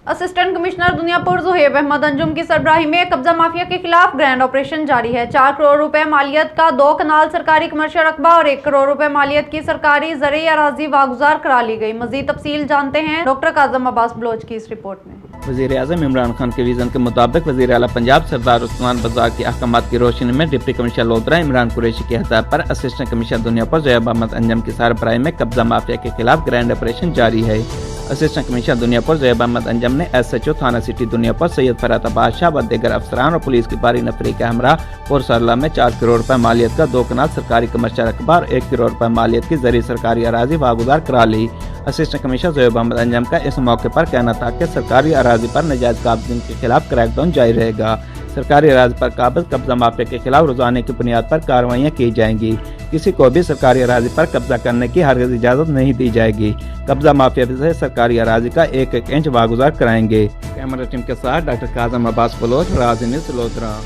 Assistant commissioner Duniyapur Zuhaib Ahmad Anjum की सरबराही में कब्जा माफिया के खिलाफ ग्रैंड ऑपरेशन जारी है। 4 करोड़ रुपए मालियत का 2 कनाल सरकारी कमर्शियल रकबा और 1 करोड़ रुपए मालियत की सरकारी ज़रई अराजी वागुजार करा ली गई। मजीद तफसील जानते हैं डॉक्टर काज़म अब्बास बलोच की इस रिपोर्ट में। वज़ीर आज़म इमरान खान के विज़न के मुताबिक वज़ीर आला पंजाब सरदार उस्मान बज़ार की अहकामात की रोशनी में डिप्टी कमिश्नर लोधरा इमरान कुरैशी की हदायत पर असिस्टेंट कमिश्नर दुनियापुर ज़ुहैब अहमद अंजुम की सरबराही में कब्जा माफिया के खिलाफ ग्रैंड ऑपरेशन जारी है। असिस्टेंट कमिश्नर दुनियापुर ज़ुहैब अहमद अंजुम ने SHO थाना सिटी दुनियापुर सैयद फरात बादशाह व दीगर अफसरान और पुलिस की भारी नफरी के हमरा पुरसरला में 4 करोड़ रुपए मालियत का 2 कनाल सरकारी कमर्शियल रकबा और 1 करोड़ रुपए मालियत की ज़री सरकारी अराजी वागुजार करा ली। असिस्टेंट कमिश्नर ज़ुहैब अहमद अंजुम का इस मौके पर कहना था कि सरकारी अराजी पर नाजायज काबिज़ों के खिलाफ क्रैकडाउन जारी रहेगा। सरकारी अराजी पर काबिज कब्जा माफिया के खिलाफ रोजाने की बुनियाद पर कार्रवाइयाँ की जाएंगी। किसी को भी सरकारी अराजी पर कब्जा करने की हरगिज़ इजाज़त नहीं दी जाएगी। कब्जा माफिया से सरकारी अराजी का 1-1 इंच वागुजार कराएंगे। कैमरा टीम के साथ डॉक्टर काज़म अब्बास बलोच, राज़ न्यूज़, लोधरा।